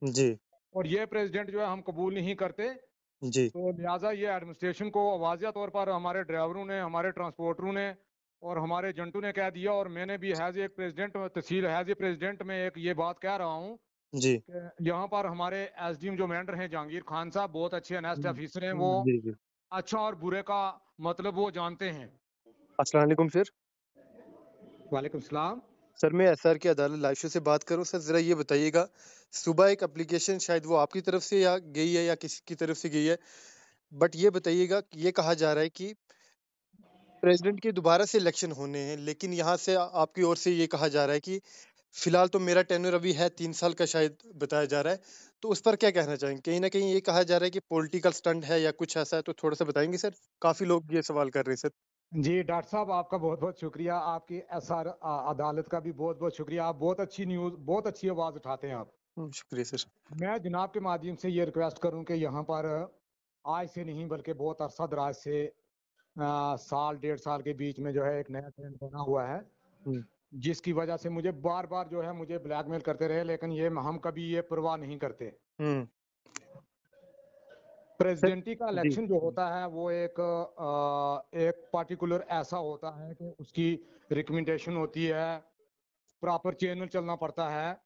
जी, और ये प्रेसिडेंट जो है हम कबूल नहीं करते। जी, तो लिहाजा ये एडमिनिस्ट्रेशन को वाज़िया तौर पर हमारे ड्राइवरों ने, हमारे ट्रांसपोर्टरों ने और हमारे एजेंटों ने कह दिया, और मैंने भी हैज़ एक president tehsil has a president में एक ये बात कह रहा हूँ जी। कि यहाँ पर हमारे एसडीएम जो मेंबर हैं जहांगीर खान साहब बहुत अच्छे ऑनेस्ट हुँ, ऑफिसर हैं। वो जी, जी। अच्छा और बुरे का मतलब वो जानते हैं। अस्सलाम वालेकुम सर। वालेकुम सलाम। सर मैं एसआर की अदालत लाइव शो से बात कर रहा हूँ। सर ज़रा ये बताइएगा, सुबह एक एप्लीकेशन शायद वो आपकी तरफ से या गई है या किसी की तरफ से गई है। बट ये बताइएगा कि ये कहा जा रहा है कि प्रेज़िडेंट के दोबारा से इलेक्शन होने हैं, लेकिन यहाँ से आपकी ओर से ये कहा जा रहा है कि फिलहाल तो मेरा टेन्योर अभी है 3 साल का शायद बताया जा रहा है। तो उस पर क्या कहना चाहेंगे? कहीं न कहीं ये कहा जा रहा है कि पॉलिटिकल स्टंट है या कुछ ऐसा है, तो थोड़ा-सा बताएँगे सर? काफ़ी लोग ये सवाल कर रहे हैं सर। जी डॉक्टर साहब, आपका बहुत बहुत शुक्रिया। आपकी एसआर अदालत का भी बहुत बहुत शुक्रिया। आप बहुत अच्छी न्यूज़, बहुत अच्छी आवाज़ उठाते हैं आप। शुक्रिया सर। मैं जनाब के माध्यम से ये रिक्वेस्ट करूं कि यहाँ पर आज से नहीं बल्कि बहुत अरसा दराज से साल डेढ़ साल के बीच में जो है एक नया ट्रेंड बना हुआ है, हुँ, जिसकी वजह से मुझे बार बार जो है मुझे ब्लैकमेल करते रहे, लेकिन ये हम कभी ये परवाह नहीं करते। हुँ। सर प्रेसिडेंटी का जी, इलेक्शन जो होता है वो एक पार्टिकुलर ऐसा होता है कि उसकी रिकमेंडेशन होती है, प्रॉपर चैनल चलना पड़ता है।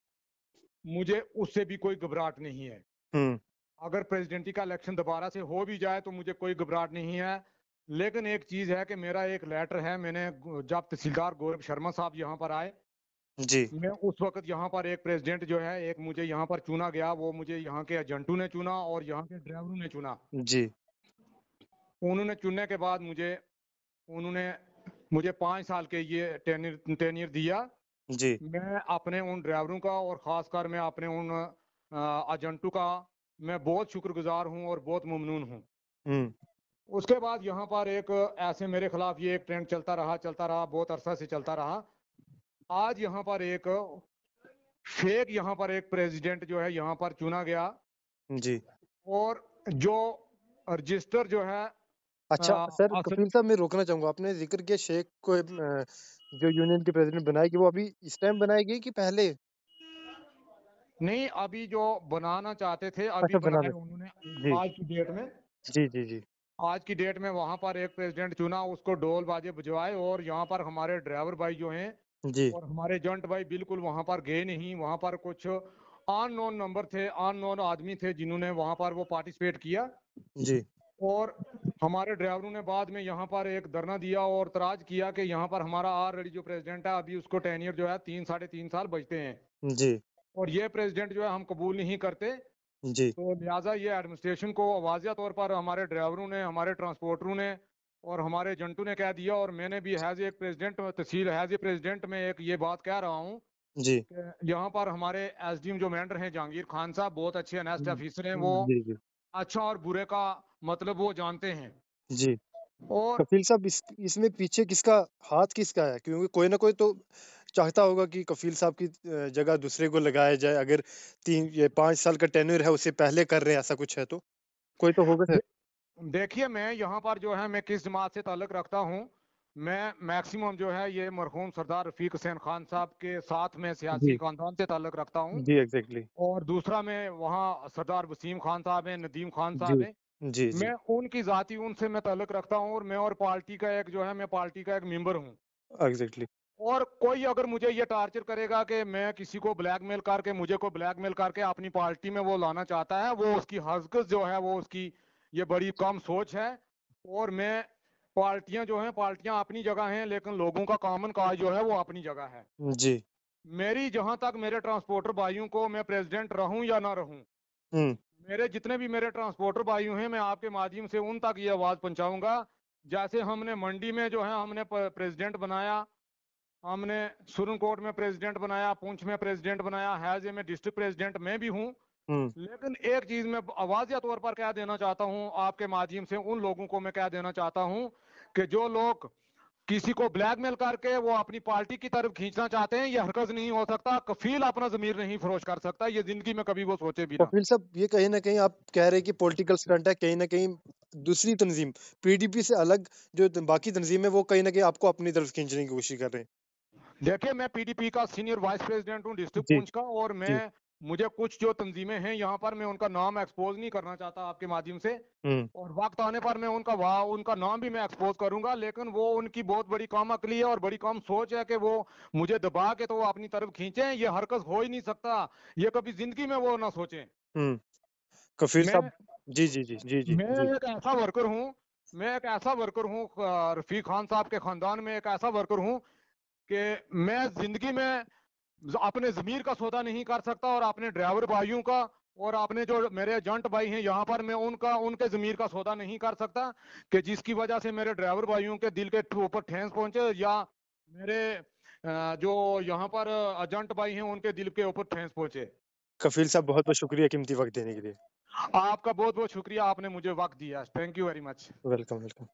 मुझे उससे भी कोई घबराहट नहीं है। हुँ, अगर प्रेसिडेंटी का इलेक्शन दोबारा से हो भी जाए तो मुझे कोई घबराहट नहीं है। लेकिन एक चीज़ है कि मेरा एक लेटर है, जब तहसीलदार गौरव शर्मा साहब यहाँ पर आए, जी, मैं उस वक़्त यहाँ पर एक प्रेसिडेंट जो है, एक मुझे यहाँ पर चुना गया, वो मुझे यहाँ के एजेंटों ने चुना और यहाँ के ड्राइवरों ने चुना। जी, उन्होंने चुनने के बाद उन्होंने मुझे 5 साल के ये टेन्योर दिया। जी, मैं अपने उन ड्राइवरों का और ख़ासकर मैं अपने उन एजेंटों का मैं बहुत शुक्रगुज़ार हूँ और बहुत ममनून हूँ। हुँ, उसके बाद यहाँ पर एक ऐसे मेरे खिलाफ ये एक ट्रेंड चलता रहा, बहुत अरसा से चलता रहा। आज यहाँ पर एक फेक यहाँ पर एक प्रेसिडेंट जो है यहाँ पर चुना गया, जी। और जो रजिस्टर जो है अच्छा, सर असल कफ़ील साहब मैं रोकना चाहूँगा, आपने ज़िक्र किया शेख को जो यूनियन के प्रेज़िडेंट बनाए गए, वो अभी इस टाइम बनाए गए कि पहले? नहीं, अभी जो बनाना चाहते थे अभी अच्छा बना बनाए ले उन्होंने। जी, आज की डेट में जी, जी, जी, आज की डेट में वहाँ पर एक प्रेसिडेंट चुना, उसको ढोल बाजे बजवाए, और यहाँ पर हमारे ड्राइवर भाई जो हैं जी, और हमारे एजेंट भाई बिल्कुल वहाँ पर गए नहीं। वहाँ पर कुछ अननोन नंबर थे, अननोन आदमी थे जिन्होंने वहाँ पर वो पार्टिसिपेट किया। जी, और हमारे ड्राइवरों ने बाद में यहाँ पर एक धरना दिया और तराज किया कि यहाँ पर हमारा ऑलरेडी जो प्रेसिडेंट है अभी उसको टेन्योर जो है 3 साढ़े 3 साल बचते हैं, जी, और ये प्रेसिडेंट जो है हम कबूल नहीं करते। जी, तो लिहाजा ये एडमिनिस्ट्रेशन को वाजिया तौर पर हमारे ड्राइवरों ने, हमारे ट्रांसपोर्टरों ने और हमारे एजेंटों ने कह दिया, और मैंने भी हैज़ एक president tehsil has a president में एक ये बात कह रहा हूँ जी, कि यहाँ पर हमारे एसडीएम जो मेंबर हैं जहांगीर खान साहब बहुत अच्छे ऑनेस्ट हुँ, ऑफिसर हैं। वो जी, जी, अच्छा और बुरे का मतलब वो जानते हैं। जी। और कफ़ील साहब इसमें पीछे किसका हाथ किसका है? क्योंकि कोई ना कोई तो चाहता होगा कि कफ़ील साहब की जगह दूसरे को लगाया जाए, अगर 3 ये 5 साल का टेन्योर है उससे पहले कर रहे हैं ऐसा कुछ है तो? कोई तो होगा सर। दे, देखिए, मैं यहाँ पर जो है मैं किस जमात से ताल्लुक़ रखता हूँ। मैं मैक्सिमम जो है ये मरहूम सरदार रफ़ीक हुसैन खान साहब के साथ में सियासी जी, ख़ानदान से ताल्लुक़ रखता हूँ। जी, एग्ज़ैक्टली। और दूसरा मैं वहाँ सरदार वसीम खान साहब हैं, नदीम खान जी, साहब हैं। जी, जी, मैं उनकी ज़ाती उनसे मैं ताल्लुक़ रखता हूँ, और मैं और पार्टी का एक जो है मैं पार्टी का एक मेंबर हूँ। एग्ज़ैक्टली। और कोई अगर मुझे ये टार्चर करेगा कि मैं किसी को ब्लैकमेल करके, मुझे को ब्लैकमेल करके अपनी पार्टी में वो लाना चाहता है, वो उसकी हरकत जो है वो उसकी ये बड़ी कम सोच है। और मैं पार्टियां जो हैं पार्टियां अपनी जगह हैं, लेकिन लोगों का कॉमन काज जो है वो अपनी जगह है। जी। मेरी जहां तक मेरे ट्रांसपोर्टर भाइयों को, मैं प्रेसिडेंट रहूं या ना रहूं, हुँ, मेरे जितने भी मेरे ट्रांसपोर्टर भाई हैं, मैं आपके माध्यम से उन तक ये आवाज़ पहुंचाऊंगा। जैसे हमने मंडी में जो है हमने प्रेसिडेंट बनाया, हमने सुरनकोट में प्रेसिडेंट बनाया, पुंछ में प्रेसिडेंट बनाया, हैजे में डिस्ट्रिक्ट प्रेसिडेंट मैं भी हूँ। हुँ। लेकिन एक चीज मैं वाजिया तौर पर कह देना चाहता हूँ आपके माध्यम से, उन लोगों को मैं कह देना चाहता हूँ कि जो लोग किसी को ब्लैकमेल करके वो अपनी पार्टी की तरफ खींचना चाहते हैं, ये हरकत नहीं हो सकता। कफील अपना जमीर नहीं फरोश कर सकता, ये जिंदगी में कभी वो सोचे भी ना। कपिल साहब ये कहीं न कहीं आप कह रहे हैं कि पॉलिटिकल स्टंट है, कहीं न कहीं दूसरी तंज़ीम पीडीपी से अलग जो बाकी तंज़ीम है वो कहीं न कहीं आपको अपनी तरफ खींचने की कोशिश कर रहे हैं। देखिए, मैं पीडीपी का सीनियर वाइस प्रेसिडेंट हूँ डिस्ट्रिक्ट जी, पुंछ का, और जी, मैं मुझे कुछ जो तंजीमें हैं यहाँ पर, मैं उनका नाम एक्सपोज नहीं करना चाहता आपके माध्यम से, और वक्त आने पर मैं उनका नाम भी मैं एक्सपोज करूंगा, लेकिन वो उनकी बहुत बड़ी कम अकली है और बड़ी कम सोच है कि वो मुझे दबा के तो वो अपनी तरफ खींचे। ये हरकत हो ही नहीं सकता, ये कभी जिंदगी में वो ना सोचें। कफील मैं साहब। जी, जी, जी, जी, जी, मैं जी। एक ऐसा वर्कर हूँ, मैं एक ऐसा वर्कर हूँ, रफीक खान साहब के खानदान में एक ऐसा वर्कर हूँ कि मैं जिंदगी में अपने जमीर का सौदा नहीं कर सकता, और अपने ड्राइवर भाइयों का और अपने जो मेरे एजेंट भाई हैं यहाँ पर, मैं उनके जमीर का सौदा नहीं कर सकता कि जिसकी वजह से मेरे ड्राइवर भाइयों के दिल के ऊपर ठेस पहुंचे, या मेरे जो यहाँ पर एजेंट भाई हैं उनके दिल के ऊपर ठेस पहुंचे। कफील साहब, बहुत-बहुत शुक्रिया कीमती वक़्त देने के लिए। आपका बहुत बहुत शुक्रिया, आपने मुझे वक्त दिया। Thank you very much. Welcome, welcome.